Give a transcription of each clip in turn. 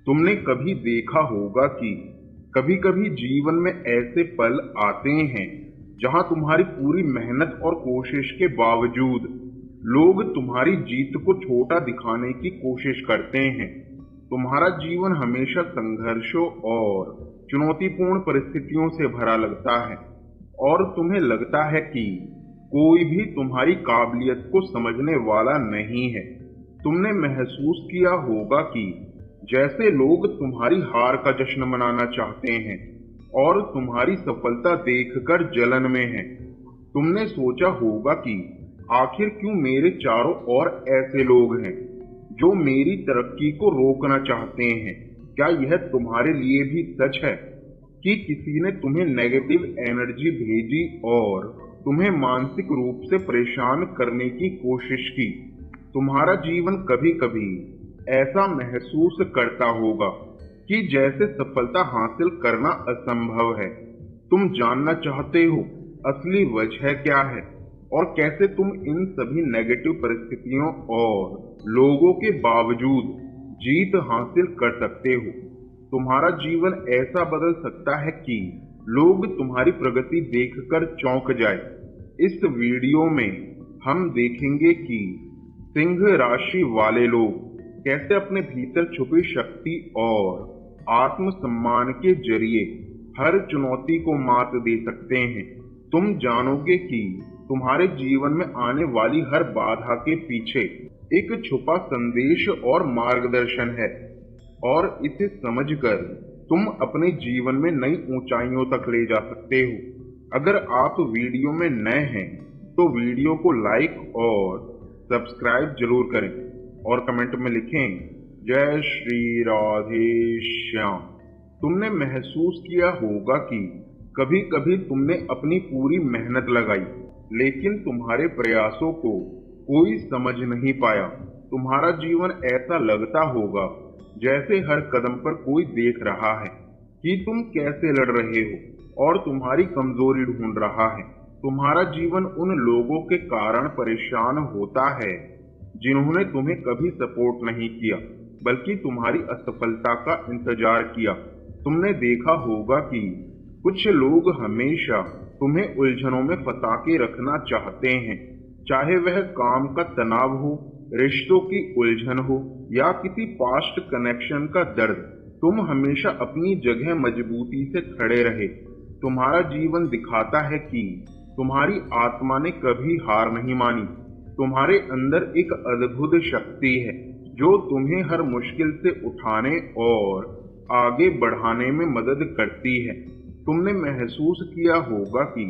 तुमने कभी देखा होगा कि कभी कभी जीवन में ऐसे पल आते हैं जहां तुम्हारी पूरी मेहनत और कोशिश के बावजूद लोग तुम्हारी जीत को छोटा दिखाने की कोशिश करते हैं। तुम्हारा जीवन हमेशा संघर्षों और चुनौतीपूर्ण परिस्थितियों से भरा लगता है और तुम्हें लगता है कि कोई भी तुम्हारी काबिलियत को समझने वाला नहीं है। तुमने महसूस किया होगा कि जैसे लोग तुम्हारी हार का जश्न मनाना चाहते हैं और तुम्हारी सफलता देखकर जलन में हैं। तुमने सोचा होगा कि आखिर क्यों मेरे चारों ओर ऐसे लोग हैं जो मेरी तरक्की को रोकना चाहते हैं। क्या यह तुम्हारे लिए भी सच है कि किसी ने तुम्हें नेगेटिव एनर्जी भेजी और तुम्हें मानसिक रूप से परेशान करने की कोशिश की। तुम्हारा जीवन कभी कभी ऐसा महसूस करता होगा कि जैसे सफलता हासिल करना असंभव है। तुम जानना चाहते हो असली वजह क्या है और कैसे तुम इन सभी नेगेटिव परिस्थितियों और लोगों के बावजूद जीत हासिल कर सकते हो। तुम्हारा जीवन ऐसा बदल सकता है कि लोग तुम्हारी प्रगति देखकर चौंक जाए। इस वीडियो में हम देखेंगे कि सिंह राशि वाले लोग कैसे अपने भीतर छुपी शक्ति और आत्मसम्मान के जरिए हर चुनौती को मात दे सकते हैं। तुम जानोगे कि तुम्हारे जीवन में आने वाली हर बाधा के पीछे एक छुपा संदेश और मार्गदर्शन है और इसे समझकर तुम अपने जीवन में नई ऊंचाइयों तक ले जा सकते हो। अगर आप वीडियो में नए हैं तो वीडियो को लाइक और सब्सक्राइब जरूर करें और कमेंट में लिखें जय श्री राधे श्याम। तुमने महसूस किया होगा कि कभी कभी तुमने अपनी पूरी मेहनत लगाई लेकिन तुम्हारे प्रयासों को कोई समझ नहीं पाया। तुम्हारा जीवन ऐसा लगता होगा जैसे हर कदम पर कोई देख रहा है कि तुम कैसे लड़ रहे हो और तुम्हारी कमजोरी ढूंढ रहा है। तुम्हारा जीवन उन लोगों के कारण परेशान होता है जिन्होंने तुम्हें कभी सपोर्ट नहीं किया बल्कि तुम्हारी असफलता का इंतजार किया। तुमने देखा होगा कि कुछ लोग हमेशा तुम्हें उलझनों में फंसा के रखना चाहते हैं, चाहे वह काम का तनाव हो, रिश्तों की उलझन हो या किसी पास्ट कनेक्शन का दर्द। तुम हमेशा अपनी जगह मजबूती से खड़े रहे। तुम्हारा जीवन दिखाता है कि तुम्हारी आत्मा ने कभी हार नहीं मानी। तुम्हारे अंदर एक अद्भुत शक्ति है जो तुम्हें हर मुश्किल से उठाने और आगे बढ़ाने में मदद करती है। तुमने महसूस किया होगा कि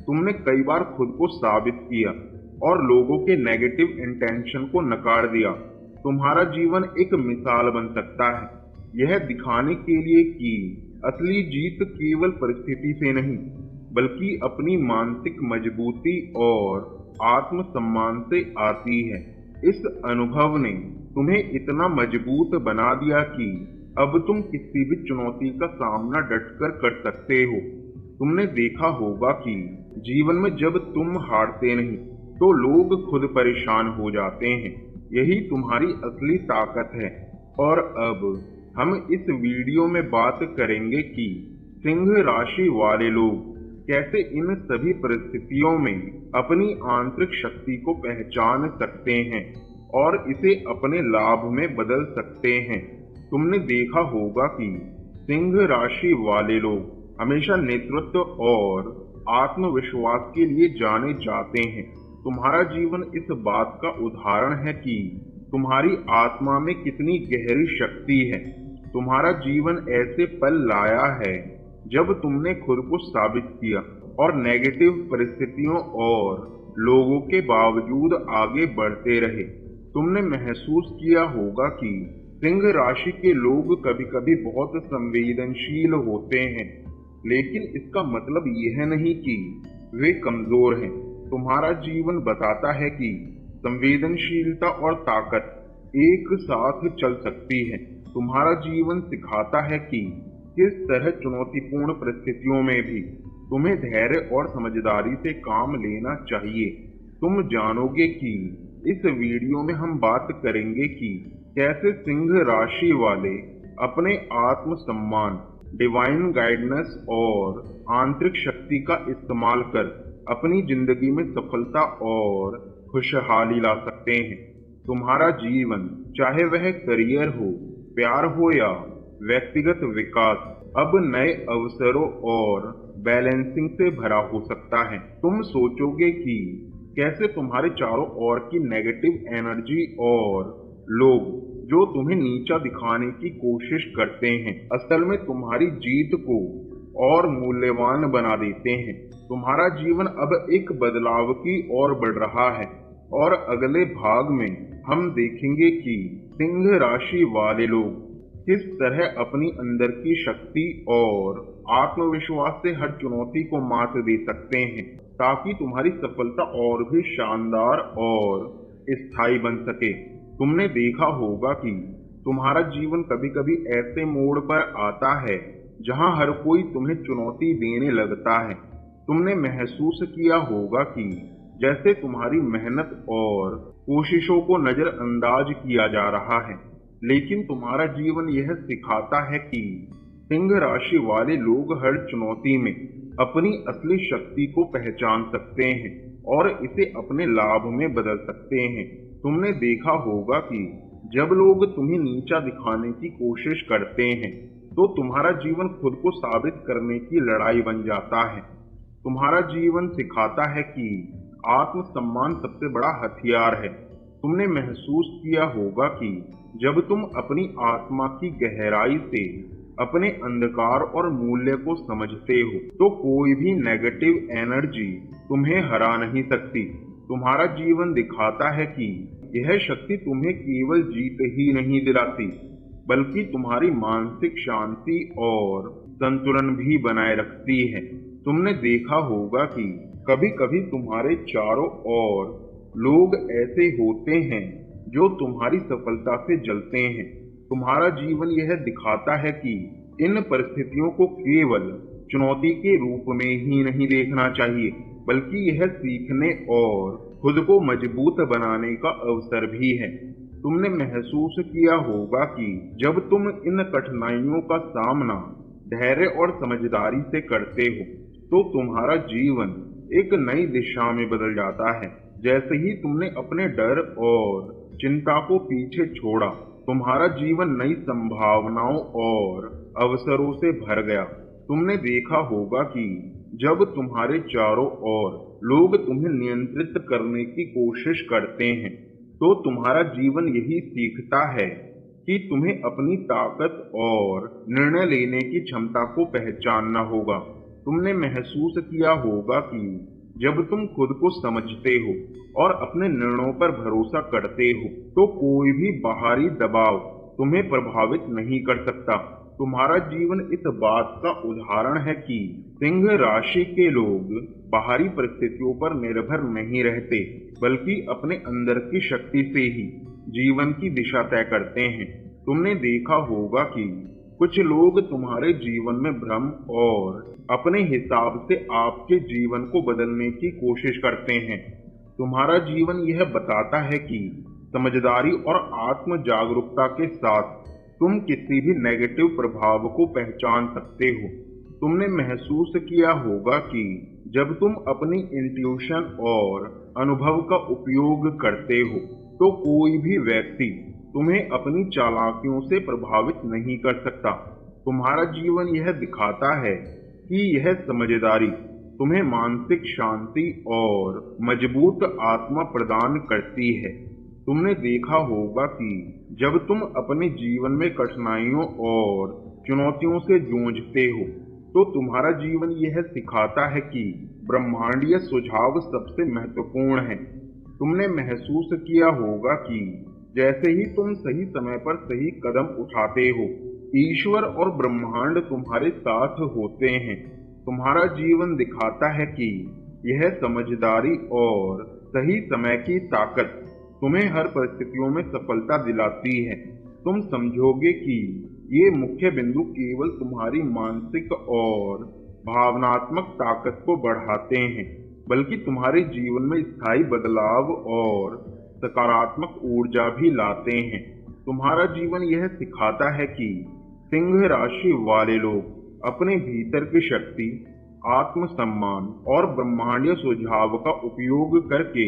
तुमने कई बार खुद को साबित किया और लोगों के नेगेटिव इंटेंशन को नकार दिया। तुम्हारा जीवन एक मिसाल बन सकता है, यह दिखाने के लिए कि असली जीत केवल परिस्थिति से नहीं बल्कि अपनी मानसिक मजबूती और आत्मसम्मान से आती है। इस अनुभव ने तुम्हें इतना मजबूत बना दिया कि अब तुम किसी भी चुनौती का सामना डटकर कर सकते हो। तुमने देखा होगा कि जीवन में जब तुम हारते नहीं तो लोग खुद परेशान हो जाते हैं। यही तुम्हारी असली ताकत है। और अब हम इस वीडियो में बात करेंगे कि सिंह राशि वाले लोग कैसे इन सभी परिस्थितियों में अपनी आंतरिक शक्ति को पहचान सकते हैं और इसे अपने लाभ में बदल सकते हैं। तुमने देखा होगा कि सिंह राशि वाले लोग हमेशा नेतृत्व और आत्मविश्वास के लिए जाने जाते हैं। तुम्हारा जीवन इस बात का उदाहरण है कि तुम्हारी आत्मा में कितनी गहरी शक्ति है। तुम्हारा जीवन ऐसे पल लाया है जब तुमने खुद को साबित किया और नेगेटिव परिस्थितियों और लोगों के बावजूद आगे बढ़ते रहे। तुमने महसूस किया होगा कि सिंह राशि के लोग कभी कभी बहुत संवेदनशील होते हैं, लेकिन इसका मतलब यह नहीं कि वे कमजोर हैं। तुम्हारा जीवन बताता है कि संवेदनशीलता और ताकत एक साथ चल सकती है। तुम्हारा जीवन सिखाता है कि किस तरह चुनौतीपूर्ण परिस्थितियों में भी तुम्हें धैर्य और समझदारी से काम लेना चाहिए। तुम जानोगे कि इस वीडियो में हम बात करेंगे कि कैसे सिंह राशि वाले अपने आत्म सम्मान, डिवाइन गाइडेंस और आंतरिक शक्ति का इस्तेमाल कर अपनी जिंदगी में सफलता और खुशहाली ला सकते हैं। तुम्हारा जीवन, चाहे वह करियर हो, प्यार हो या व्यक्तिगत विकास, अब नए अवसरों और बैलेंसिंग से भरा हो सकता है। तुम सोचोगे कि कैसे तुम्हारे चारों ओर की नेगेटिव एनर्जी और लोग जो तुम्हें नीचा दिखाने की कोशिश करते हैं, असल में तुम्हारी जीत को और मूल्यवान बना देते हैं। तुम्हारा जीवन अब एक बदलाव की ओर बढ़ रहा है और अगले भाग में हम देखेंगे कि सिंह राशि वाले लोग किस तरह अपनी अंदर की शक्ति और आत्मविश्वास से हर चुनौती को मात दे सकते हैं, ताकि तुम्हारी सफलता और भी शानदार और स्थायी बन सके। तुमने देखा होगा कि तुम्हारा जीवन कभी कभी ऐसे मोड़ पर आता है जहां हर कोई तुम्हें चुनौती देने लगता है। तुमने महसूस किया होगा कि जैसे तुम्हारी मेहनत और कोशिशों को नजरअंदाज किया जा रहा है, लेकिन तुम्हारा जीवन यह सिखाता है कि सिंह राशि वाले लोग हर चुनौती में अपनी असली शक्ति को पहचान सकते हैं और इसे अपने लाभ में बदल सकते हैं। तुमने देखा होगा कि जब लोग तुम्हें नीचा दिखाने की कोशिश करते हैं, तो तुम्हारा जीवन खुद को साबित करने की लड़ाई बन जाता है। तुम्हारा जीवन सिखाता है कि आत्मसम्मान सबसे बड़ा हथियार है। तुमने महसूस किया होगा कि जब तुम अपनी आत्मा की गहराई से अपने अंधकार और मूल्य को समझते हो, तो कोई भी नेगेटिव एनर्जी तुम्हें हरा नहीं सकती। तुम्हारा जीवन दिखाता है कि यह शक्ति तुम्हें केवल जीत ही नहीं दिलाती, बल्कि तुम्हारी मानसिक शांति और संतुलन भी बनाए रखती है। तुमने देखा होगा कि कभी कभी तुम्हारे चारों ओर लोग ऐसे होते हैं जो तुम्हारी सफलता से जलते हैं। तुम्हारा जीवन यह दिखाता है कि इन परिस्थितियों को केवल चुनौती के रूप में ही नहीं देखना चाहिए, बल्कि यह सीखने और खुद को मजबूत बनाने का अवसर भी है। तुमने महसूस किया होगा कि जब तुम इन कठिनाइयों का सामना धैर्य और समझदारी से करते हो, तो तुम्हारा जीवन एक नई दिशा में बदल जाता है। जैसे ही तुमने अपने डर और चिंता को पीछे छोड़ा, तुम्हारा जीवन नई संभावनाओं और अवसरों से भर गया। तुमने देखा होगा कि जब तुम्हारे चारों ओर लोग तुम्हें नियंत्रित करने की कोशिश करते हैं, तो तुम्हारा जीवन यही सीखता है कि तुम्हें अपनी ताकत और निर्णय लेने की क्षमता को पहचानना होगा। तुमने महसूस किया होगा कि जब तुम खुद को समझते हो और अपने निर्णयों पर भरोसा करते हो, तो कोई भी बाहरी दबाव तुम्हें प्रभावित नहीं कर सकता। तुम्हारा जीवन इस बात का उदाहरण है कि सिंह राशि के लोग बाहरी परिस्थितियों पर निर्भर नहीं रहते, बल्कि अपने अंदर की शक्ति से ही जीवन की दिशा तय करते हैं। तुमने देखा होगा कि कुछ लोग तुम्हारे जीवन में भ्रम और अपने हिसाब से आपके जीवन को बदलने की कोशिश करते हैं। तुम्हारा जीवन यह बताता है कि समझदारी और आत्म जागरूकता के साथ तुम किसी भी नेगेटिव प्रभाव को पहचान सकते हो। तुमने महसूस किया होगा कि जब तुम अपनी इंट्यूशन और अनुभव का उपयोग करते हो, तो कोई भी व्यक्ति तुम्हें अपनी चालाकियों से प्रभावित नहीं कर सकता। तुम्हारा जीवन यह दिखाता है कि यह समझदारी तुम्हें मानसिक शांति और मजबूत आत्मा प्रदान करती है। तुमने देखा होगा कि जब तुम अपने जीवन में कठिनाइयों और चुनौतियों से जूझते हो, तो तुम्हारा जीवन यह सिखाता है कि ब्रह्मांडीय सुझाव सबसे महत्वपूर्ण है। तुमने महसूस किया होगा कि जैसे ही तुम सही समय पर सही कदम उठाते हो, ईश्वर और ब्रह्मांड तुम्हारे साथ होते हैं। तुम्हारा जीवन दिखाता है कि यह समझदारी और सही समय की ताकत तुम्हें हर परिस्थितियों में सफलता दिलाती है। तुम समझोगे कि ये मुख्य बिंदु केवल तुम्हारी मानसिक और भावनात्मक ताकत को बढ़ाते हैं, बल्कि तुम्हारे जीवन में स्थायी बदलाव और सकारात्मक ऊर्जा भी लाते हैं। तुम्हारा जीवन यह सिखाता है कि सिंह राशि वाले लोग अपने भीतर की शक्ति, आत्मसम्मान और ब्रह्मांडीय सुझाव का उपयोग करके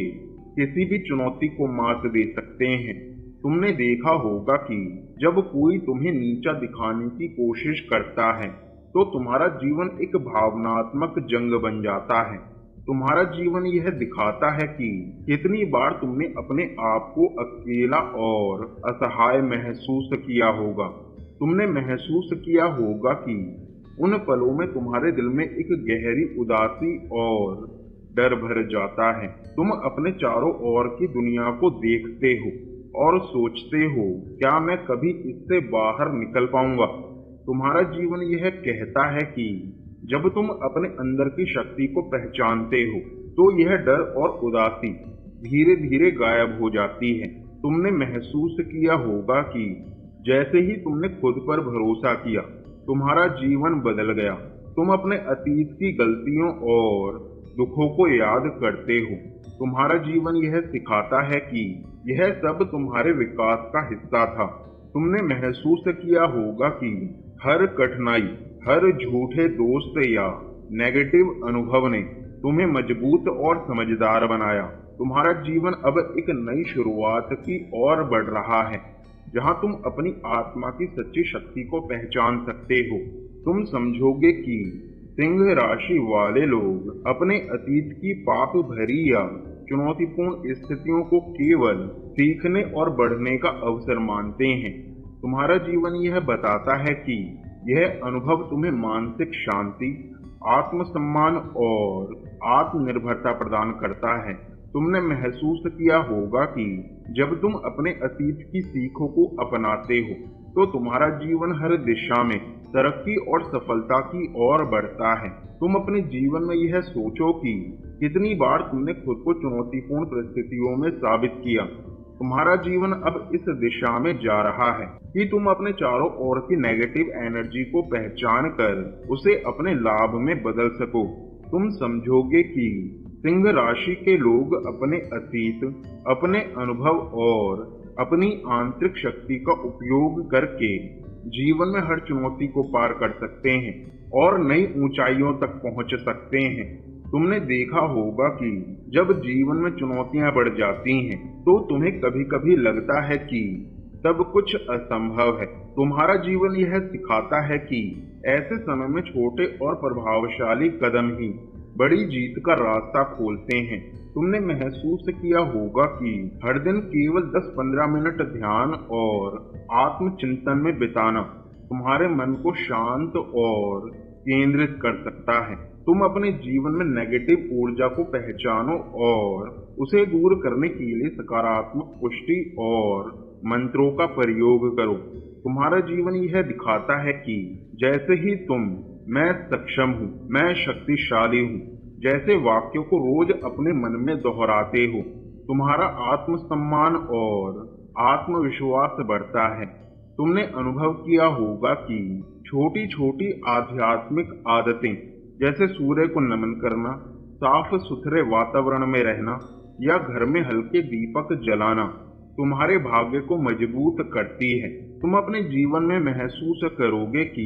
किसी भी चुनौती को मात दे सकते हैं। तुमने देखा होगा कि जब कोई तुम्हें नीचा दिखाने की कोशिश करता है तो तुम्हारा जीवन एक भावनात्मक जंग बन जाता है। तुम्हारा जीवन यह दिखाता है कि कितनी बार तुमने अपने आप को अकेला और असहाय महसूस किया होगा। तुमने महसूस किया होगा कि उन पलों में तुम्हारे दिल में एक गहरी उदासी और डर भर जाता है। तुम अपने चारों ओर की दुनिया को देखते हो और सोचते हो, क्या मैं कभी इससे बाहर निकल पाऊंगा? तुम्हारा जीवन यह कहता है कि जब तुम अपने अंदर की शक्ति को पहचानते हो तो यह डर और उदासी धीरे धीरे गायब हो जाती है। तुमने महसूस किया होगा कि जैसे ही तुमने खुद पर भरोसा किया, तुम्हारा जीवन बदल गया। तुम अपने अतीत की गलतियों और दुखों को याद करते हो। तुम्हारा जीवन यह सिखाता है कि यह सब तुम्हारे विकास का हिस्सा था। तुमने महसूस किया होगा कि हर कठिनाई, हर झूठे दोस्त या नेगेटिव अनुभव ने तुम्हें मजबूत और समझदार बनाया। तुम्हारा जीवन अब एक नई शुरुआत की ओर बढ़ रहा है, जहां तुम अपनी आत्मा की सच्ची शक्ति को पहचान सकते हो। तुम समझोगे कि सिंह राशि वाले लोग अपने अतीत की पाप भरी या चुनौतीपूर्ण स्थितियों को केवल सीखने और बढ़ने का अवसर मानते हैं। तुम्हारा जीवन यह बताता है कि यह अनुभव तुम्हें मानसिक शांति, आत्मसम्मान और आत्मनिर्भरता प्रदान करता है। तुमने महसूस किया होगा कि जब तुम अपने अतीत की सीखों को अपनाते हो तो तुम्हारा जीवन हर दिशा में तरक्की और सफलता की ओर बढ़ता है। तुम अपने जीवन में यह सोचो कि कितनी बार तुमने खुद को चुनौतीपूर्ण परिस्थितियों में साबित किया। तुम्हारा जीवन अब इस दिशा में जा रहा है कि तुम अपने चारों ओर की नेगेटिव एनर्जी को पहचान कर उसे अपने लाभ में बदल सको। तुम समझोगे कि सिंह राशि के लोग अपने अतीत, अपने अनुभव और अपनी आंतरिक शक्ति का उपयोग करके जीवन में हर चुनौती को पार कर सकते हैं और नई ऊंचाइयों तक पहुंच सकते हैं। तुमने देखा होगा कि जब जीवन में चुनौतियां बढ़ जाती हैं तो तुम्हें कभी कभी लगता है कि सब कुछ असंभव है। तुम्हारा जीवन यह सिखाता है कि ऐसे समय में छोटे और प्रभावशाली कदम ही बड़ी जीत का रास्ता खोलते हैं। तुमने महसूस किया होगा कि हर दिन केवल 10-15 मिनट ध्यान और आत्मचिंतन में बिताना तुम्हारे मन को शांत और केंद्रित कर सकता है। तुम अपने जीवन में नेगेटिव ऊर्जा को पहचानो और उसे दूर करने के लिए सकारात्मक पुष्टि और मंत्रों का प्रयोग करो। तुम्हारा जीवन यह दिखाता है कि जैसे ही तुम मैं सक्षम हूँ, मैं शक्तिशाली हूँ जैसे वाक्यों को रोज अपने मन में दोहराते हो, तुम्हारा आत्मसम्मान और आत्मविश्वास बढ़ता है। तुमने अनुभव किया होगा कि छोटी छोटी आध्यात्मिक आदतें जैसे सूर्य को नमन करना, साफ सुथरे वातावरण में रहना या घर में हल्के दीपक जलाना तुम्हारे भाग्य को मजबूत करती है। तुम अपने जीवन में महसूस करोगे कि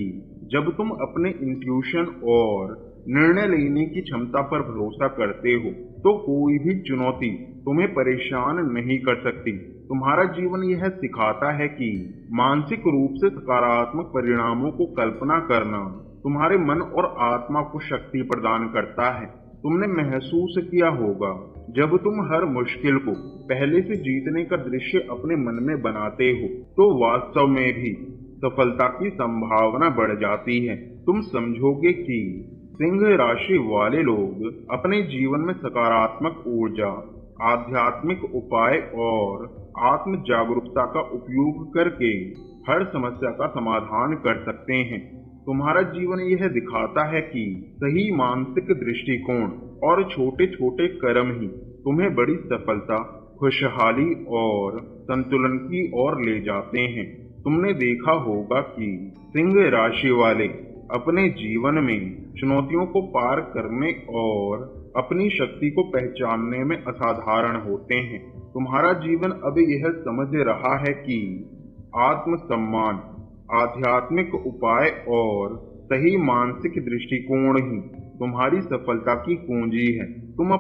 जब तुम अपने इंट्यूशन और निर्णय लेने की क्षमता पर भरोसा करते हो तो कोई भी चुनौती तुम्हें परेशान नहीं कर सकती। तुम्हारा जीवन यह सिखाता है कि मानसिक रूप से सकारात्मक परिणामों को कल्पना करना तुम्हारे मन और आत्मा को शक्ति प्रदान करता है। तुमने महसूस किया होगा जब तुम हर मुश्किल को पहले से जीतने का दृश्य अपने मन में बनाते हो तो वास्तव में भी सफलता की संभावना बढ़ जाती है। तुम समझोगे कि सिंह राशि वाले लोग अपने जीवन में सकारात्मक ऊर्जा, आध्यात्मिक उपाय और आत्म जागरूकता का उपयोग करके हर समस्या का समाधान कर सकते हैं। तुम्हारा जीवन यह दिखाता है कि सही मानसिक दृष्टिकोण और छोटे छोटे कर्म ही तुम्हें बड़ी सफलता, खुशहाली और संतुलन की ओर ले जाते हैं। तुमने देखा होगा कि सिंह राशि वाले अपने जीवन में चुनौतियों को पार करने और अपनी शक्ति को पहचानने में असाधारण होते हैं। तुम्हारा जीवन अब यह समझ रहा है कि आत्मसम्मान, आध्यात्मिक उपाय और सही मानसिक दृष्टिकोण ही तुम्हारी सफलता की कुंजी है। तुम